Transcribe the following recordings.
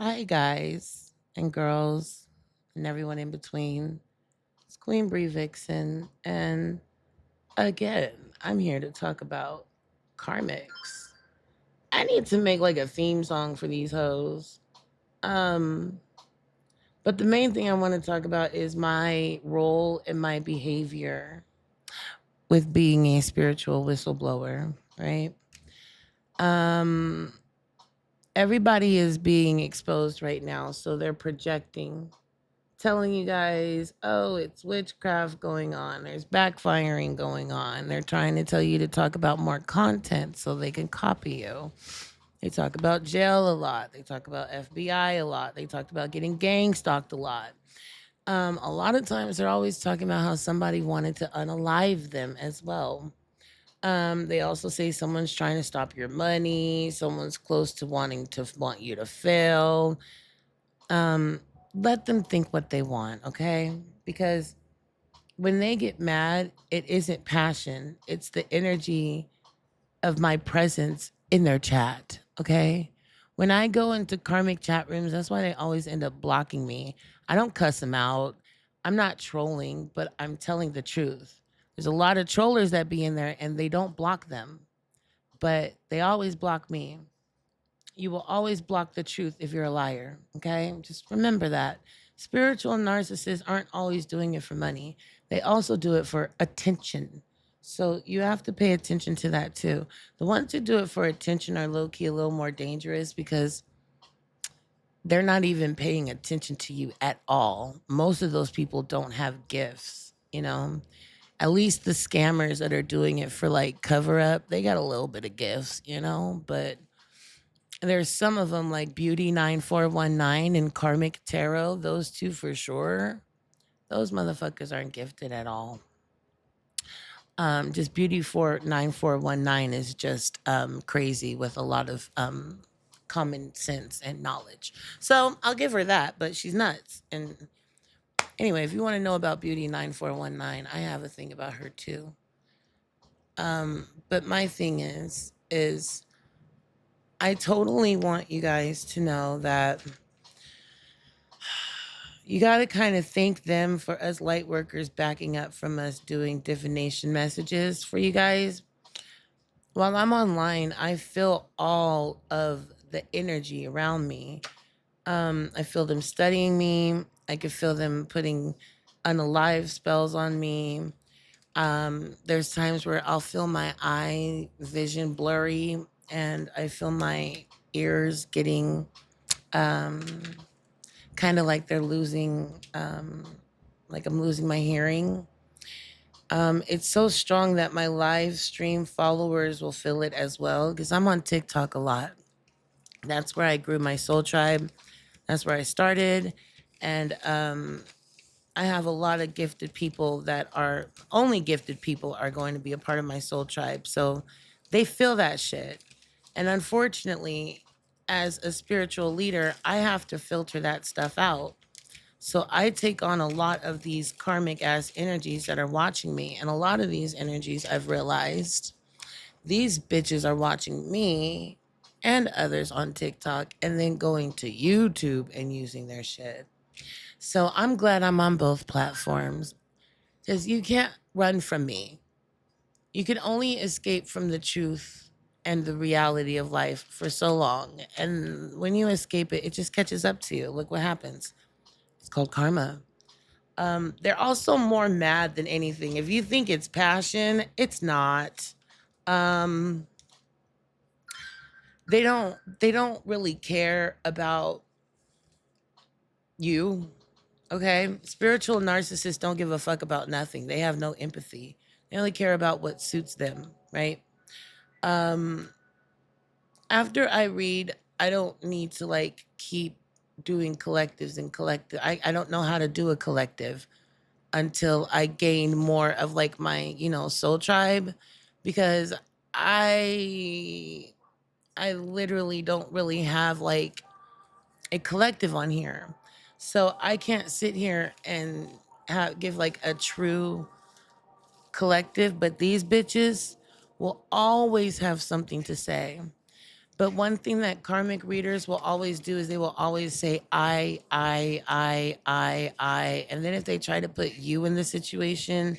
Hi, guys and girls, and everyone in between. It's Queen Bree Vixen, and again, I'm here to talk about karmics. I need to make like a theme song for these hoes. Um, but the main thing I want to talk about is my role and my behavior with being a spiritual whistleblower, right? Um, Everybody is being exposed right now, so they're projecting telling you guys, oh, it's witchcraft going on. There's backfiring going on. They're trying to tell you to talk about more content so they can copy you. They talk about jail a lot. They talk about FBI a lot. They talked about getting gang stalked a lot. A lot of times they're always talking about how somebody wanted to unalive them as well. They also say someone's trying to stop your money, someone's close to wanting to want you to fail. Um, Let them think what they want, okay? Because when they get mad, it isn't passion, it's the energy of my presence in their chat, okay? When I go into karmic chat rooms, that's why they always end up blocking me. I don't cuss them out. I'm not trolling, but I'm telling the truth. There's a lot of trollers that be in there and they don't block them, but they always block me. You will always block the truth if you're a liar. Okay. Just remember that. Spiritual narcissists aren't always doing it for money, they also do it for attention. So you have to pay attention to that too. The ones who do it for attention are low key a little more dangerous because they're not even paying attention to you at all. Most of those people don't have gifts, you know. At least the scammers that are doing it for like cover up, they got a little bit of gifts, you know, but there's some of them like Beauty 9419 and Karmic Tarot, those two for sure. Those motherfuckers aren't gifted at all. Just Beauty 9419 is just crazy with a lot of common sense and knowledge. So I'll give her that, but she's nuts. And anyway, if you want to know about Beauty 9419, I have a thing about her too. But my thing is I totally want you guys to know that you got to kind of thank them for us light workers backing up from us doing divination messages for you guys. While I'm online, I feel all of the energy around me. I feel them studying me. I could feel them putting unalive spells on me. There's times where I'll feel my eye vision blurry and I feel my ears getting um, kind of like they're losing, like I'm losing my hearing. It's so strong that my live stream followers will feel it as well because I'm on TikTok a lot. That's where I grew my soul tribe. That's where I started. And I have a lot of gifted people that are only gifted people are going to be a part of my soul tribe. So they feel that shit. And unfortunately, as a spiritual leader, I have to filter that stuff out. So I take on a lot of these karmic ass energies that are watching me. And a lot of these energies I've realized these bitches are watching me and others on TikTok and then going to YouTube and using their shit. So I'm glad I'm on both platforms because you can't run from me. You can only escape from the truth and the reality of life for so long. And when you escape it, it just catches up to you. Look what happens. It's called karma. They're also more mad than anything. If you think it's passion, it's not. Um, they don't really care about you. Okay, spiritual narcissists don't give a fuck about nothing. They have no empathy. They only care about what suits them, right? Um, After I read, I don't need to like keep doing collectives and collective. I don't know how to do a collective until I gain more of like my, soul tribe because I I literally don't really have like a collective on here. So I can't sit here and give like a true collective, but these bitches will always have something to say. But one thing that karmic readers will always do is they will always say, I. And then if they try to put you in the situation,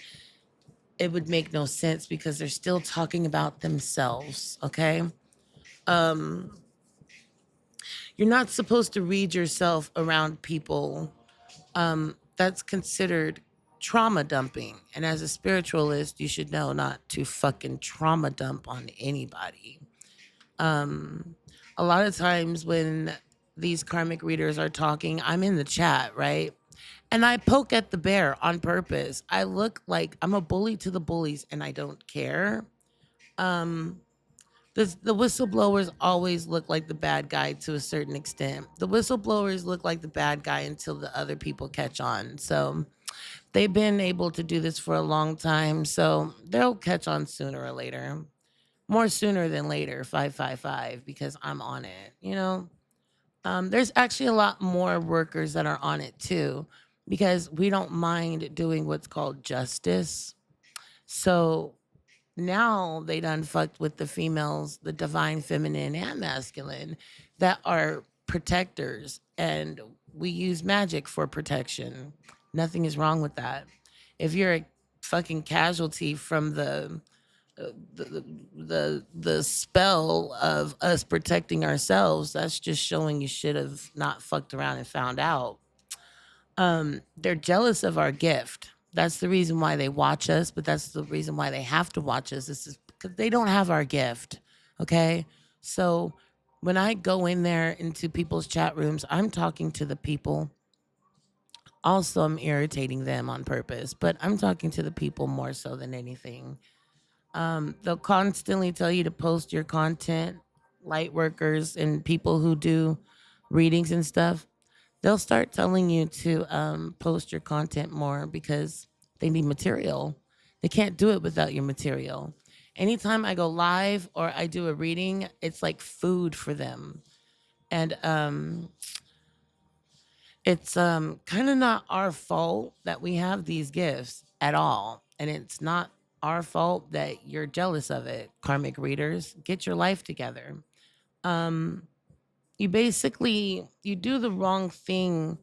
it would make no sense because they're still talking about themselves. Okay. Um, you're not supposed to read yourself around people. That's considered trauma dumping. And as a spiritualist, you should know not to fucking trauma dump on anybody. Um, a lot of times when these karmic readers are talking, I'm in the chat, right? And I poke at the bear on purpose. I look like I'm a bully to the bullies and I don't care. Um, the whistleblowers always look like the bad guy to a certain extent. The whistleblowers look like the bad guy until the other people catch on. So they've been able to do this for a long time. So they'll catch on sooner or later. More sooner than later, 555, because I'm on it, you know? There's actually a lot more workers that are on it too, because we don't mind doing what's called justice. So now they done fucked with the females, the divine feminine and masculine, that are protectors. And we use magic for protection. Nothing is wrong with that. If you're a fucking casualty from the spell of us protecting ourselves, that's just showing you should have not fucked around and found out. They're jealous of our gift. That's the reason why they watch us, but that's the reason why they have to watch us. This is because they don't have our gift. Okay. So when I go in there into people's chat rooms, I'm talking to the people. Also, I'm irritating them on purpose, but I'm talking to the people more so than anything. They'll constantly tell you to post your content, light workers and people who do readings and stuff. They'll start telling you to post your content more because they need material. They can't do it without your material. Anytime I go live or I do a reading, it's like food for them. And it's kind of not our fault that we have these gifts at all. And it's not our fault that you're jealous of it. Karmic readers, get your life together. Um, you basically you do the wrong thing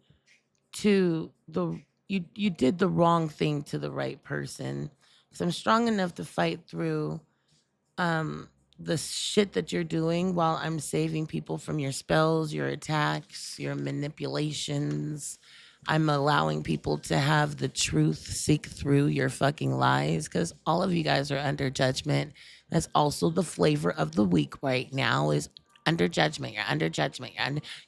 to the you did the wrong thing to the right person. Because I'm strong enough to fight through um the shit that you're doing while I'm saving people from your spells, your attacks, your manipulations. I'm allowing people to have the truth seek through your fucking lies because all of you guys are under judgment. That's also the flavor of the week right now is under judgment. You're under judgment.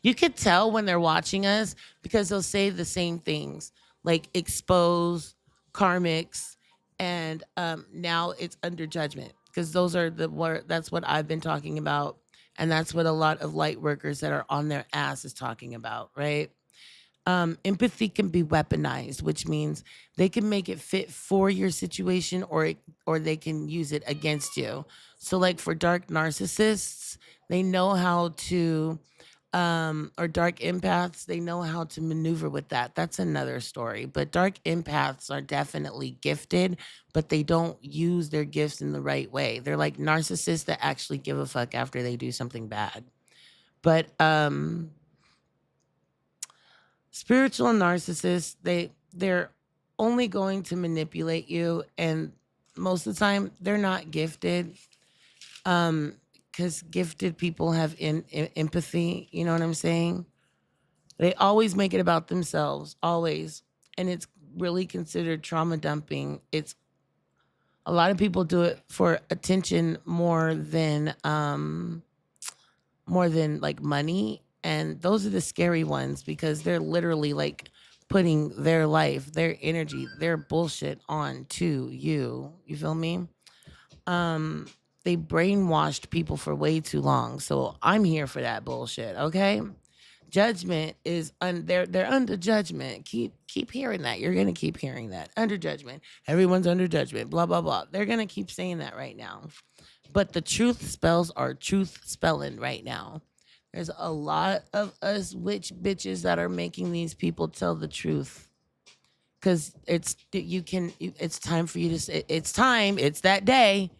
You could tell when they're watching us because they'll say the same things like expose, karmics, and now it's under judgment because those are the word. That's what I've been talking about, and that's what a lot of light workers that are on their ass is talking about, right? Empathy can be weaponized, which means they can make it fit for your situation, or they can use it against you. So, like for dark narcissists, they know how to or dark empaths, they know how to maneuver with that. That's another story. But dark empaths are definitely gifted, but they don't use their gifts in the right way. They're like narcissists that actually give a fuck after they do something bad. But spiritual narcissists, they're only going to manipulate you, and most of the time they're not gifted. Because gifted people have empathy, you know what I'm saying? They always make it about themselves, always. And it's really considered trauma dumping. It's a lot of people do it for attention more than like money. And those are the scary ones because they're literally like putting their life, their energy, their bullshit on to you. You feel me? Um they brainwashed people for way too long. So I'm here for that bullshit, okay? Judgment is they're under judgment. Keep hearing that. You're gonna keep hearing that. Under judgment. Everyone's under judgment. Blah blah blah. They're gonna keep saying that right now. But the truth spells are truth spelling right now. There's a lot of us witch bitches that are making these people tell the truth. Cause it's time for you to say it's time. It's that day.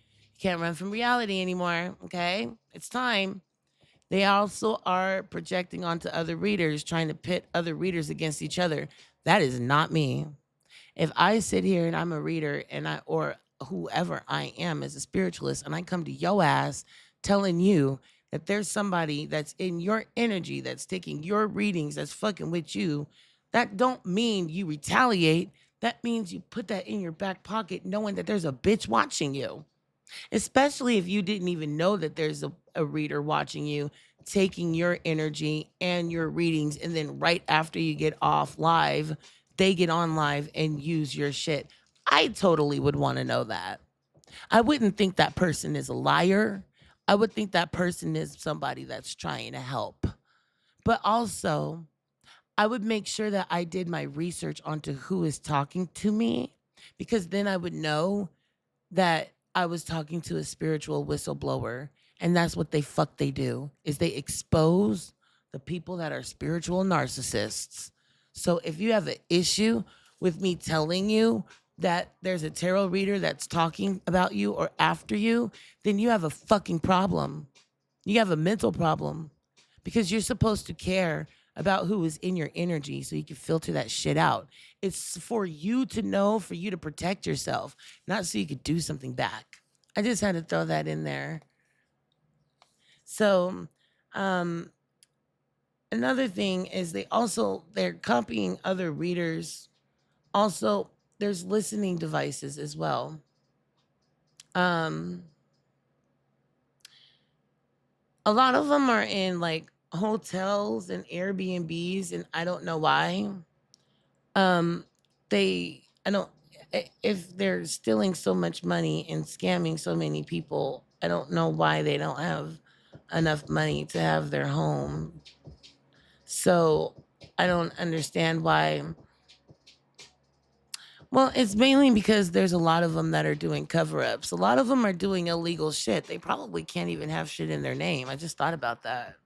You can't run from reality anymore. Okay? It's time. They also are projecting onto other readers, trying to pit other readers against each other. That is not me. If I sit here and I'm a reader and I or whoever I am as a spiritualist and I come to your ass telling you that there's somebody that's in your energy that's taking your readings that's fucking with you, that don't mean you retaliate. That means you put that in your back pocket knowing that there's a bitch watching you. Especially if you didn't even know that there's a reader watching you, taking your energy and your readings, and then right after you get off live, they get on live and use your shit. I totally would want to know that. I wouldn't think that person is a liar. I would think that person is somebody that's trying to help. But also, I would make sure that I did my research onto who is talking to me, because then I would know that I was talking to a spiritual whistleblower, and that's what they do is they expose the people that are spiritual narcissists. So if you have an issue with me telling you that there's a tarot reader that's talking about you or after you, then you have a fucking problem. You have a mental problem, because you're supposed to care about who is in your energy so you can filter that shit out. It's for you to know, for you to protect yourself, not so you could do something back. I just had to throw that in there. So, um, another thing is they're copying other readers. Also, there's listening devices as well. Um, a lot of them are in like hotels and Airbnbs, and I don't know why. They I don't if they're stealing so much money and scamming so many people, I don't know why they don't have enough money to have their home. So I don't understand why. Well, it's mainly because there's a lot of them that are doing cover ups. A lot of them are doing illegal shit. They probably can't even have shit in their name. I just thought about that.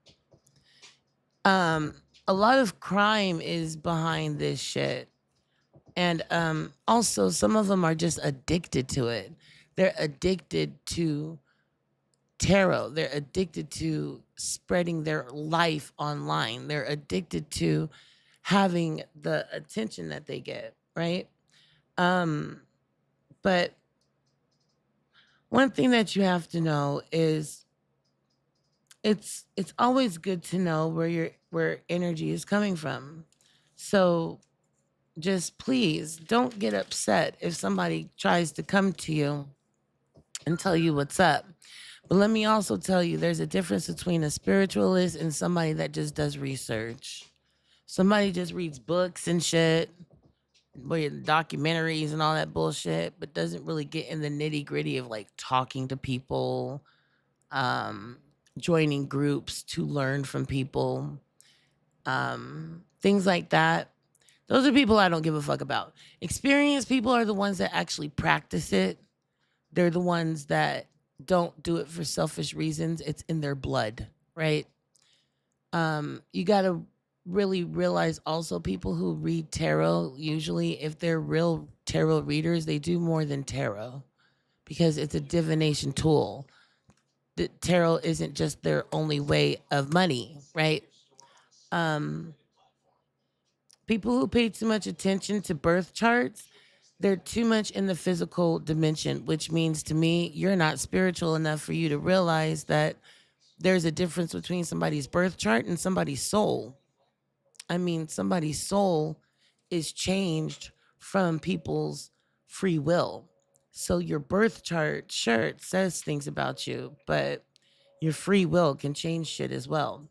A lot of crime is behind this shit. And also, some of them are just addicted to it. They're addicted to tarot. They're addicted to spreading their life online. They're addicted to having the attention that they get, right? Um, but one thing that you have to know is it's always good to know where energy is coming from. So just please don't get upset if somebody tries to come to you and tell you what's up. But let me also tell you there's a difference between a spiritualist and somebody that just does research. Somebody just reads books and shit, documentaries and all that bullshit, but doesn't really get in the nitty gritty of like talking to people, um, joining groups to learn from people, things like that. Those are people I don't give a fuck about. Experienced people are the ones that actually practice it. They're the ones that don't do it for selfish reasons. It's in their blood, right? You got to really realize also people who read tarot, usually if they're real tarot readers, they do more than tarot because it's a divination tool. The tarot isn't just their only way of money, right? Um, People who pay too much attention to birth charts, they're too much in the physical dimension, which means to me, you're not spiritual enough for you to realize that there's a difference between somebody's birth chart and somebody's soul. I mean, somebody's soul is changed from people's free will. So your birth chart, sure, it says things about you, but your free will can change shit as well.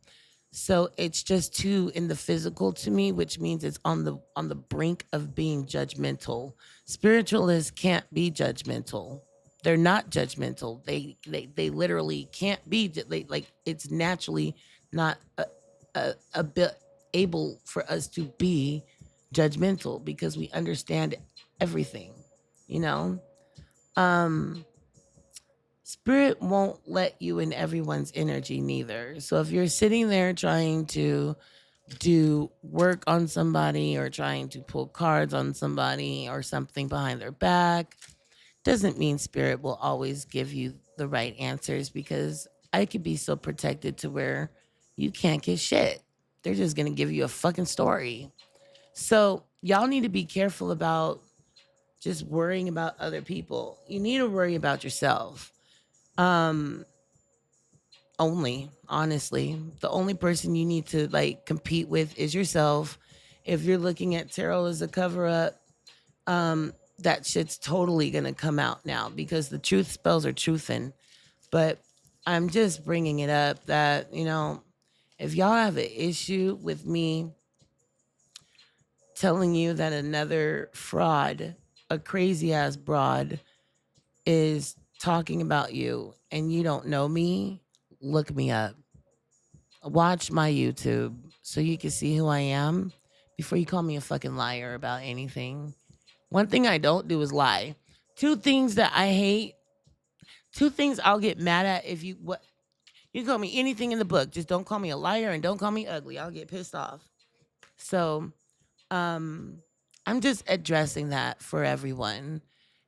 So it's just too in the physical to me, which means it's on the brink of being judgmental. Spiritualists can't be judgmental. They're not judgmental. They literally can't be. They like it's naturally not a bit able for us to be judgmental because we understand everything. You know, um, spirit won't let you in everyone's energy neither. So if you're sitting there trying to do work on somebody or trying to pull cards on somebody or something behind their back, doesn't mean spirit will always give you the right answers, because I could be so protected to where you can't get shit. They're just gonna give you a fucking story. So y'all need to be careful about just worrying about other people. You need to worry about yourself. Um, only, honestly. The only person you need to like compete with is yourself. If you're looking at tarot as a cover up, that shit's totally gonna come out now because the truth spells are truthin'. But I'm just bringing it up that, if y'all have an issue with me telling you that another fraud, a crazy ass broad, is talking about you and you don't know me, look me up. Watch my YouTube so you can see who I am before you call me a fucking liar about anything. One thing I don't do is lie. Two things that I hate, two things I'll get mad at if you can call me anything in the book, just don't call me a liar and don't call me ugly. I'll get pissed off. So, um I'm just addressing that for everyone.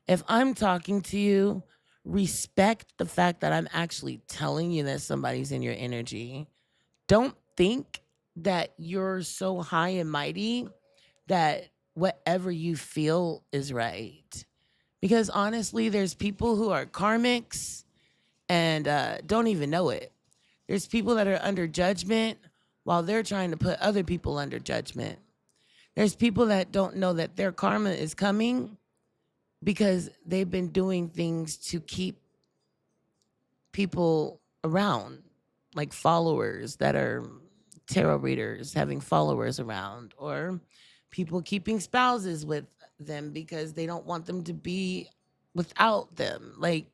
If I'm talking to you, respect the fact that I'm actually telling you that somebody's in your energy. Don't think that you're so high and mighty that whatever you feel is right. Because honestly, there's people who are karmics and don't even know it. There's people that are under judgment while they're trying to put other people under judgment. There's people that don't know that their karma is coming because they've been doing things to keep people around, like followers that are tarot readers having followers around, or people keeping spouses with them because they don't want them to be without them. Like,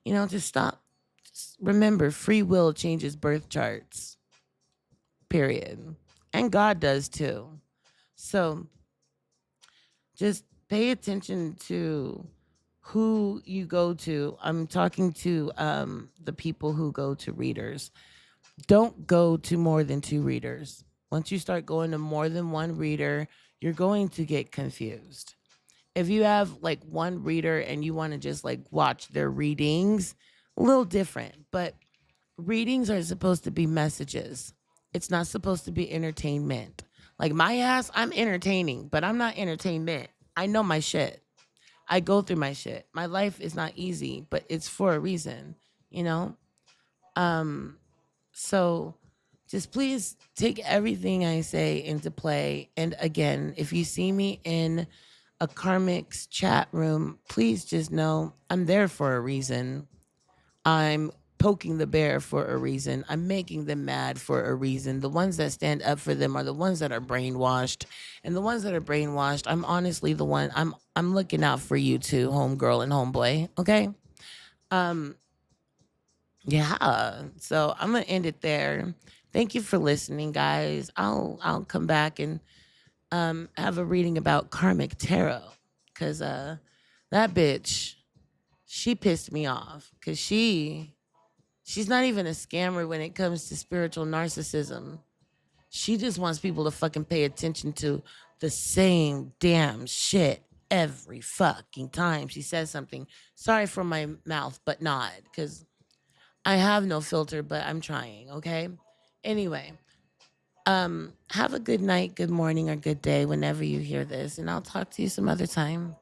just stop. Just remember, free will changes birth charts, period. And God does too. So just pay attention to who you go to. I'm talking to the people who go to readers. Don't go to more than two readers. Once you start going to more than one reader, you're going to get confused. If you have like one reader and you want to just like watch their readings, a little different, but readings are supposed to be messages. It's not supposed to be entertainment. Like my ass, I'm entertaining, but I'm not entertainment. I know my shit. I go through my shit. My life is not easy, but it's for a reason, you know? Um, so just please take everything I say into play. And again, if you see me in a karmics chat room, please just know I'm there for a reason. I'm poking the bear for a reason. I'm making them mad for a reason. The ones that stand up for them are the ones that are brainwashed. And the ones that are brainwashed, I'm honestly the one I'm looking out for you too, homegirl and homeboy. Okay? Um yeah. So I'm gonna end it there. Thank you for listening, guys. I'll come back and have a reading about karmic tarot. Cause that bitch, she pissed me off. Cause she's not even a scammer when it comes to spiritual narcissism. She just wants people to fucking pay attention to the same damn shit every fucking time she says something. Sorry for my mouth, but not because I have no filter, but I'm trying, okay? Anyway, have a good night, good morning, or good day whenever you hear this, and I'll talk to you some other time.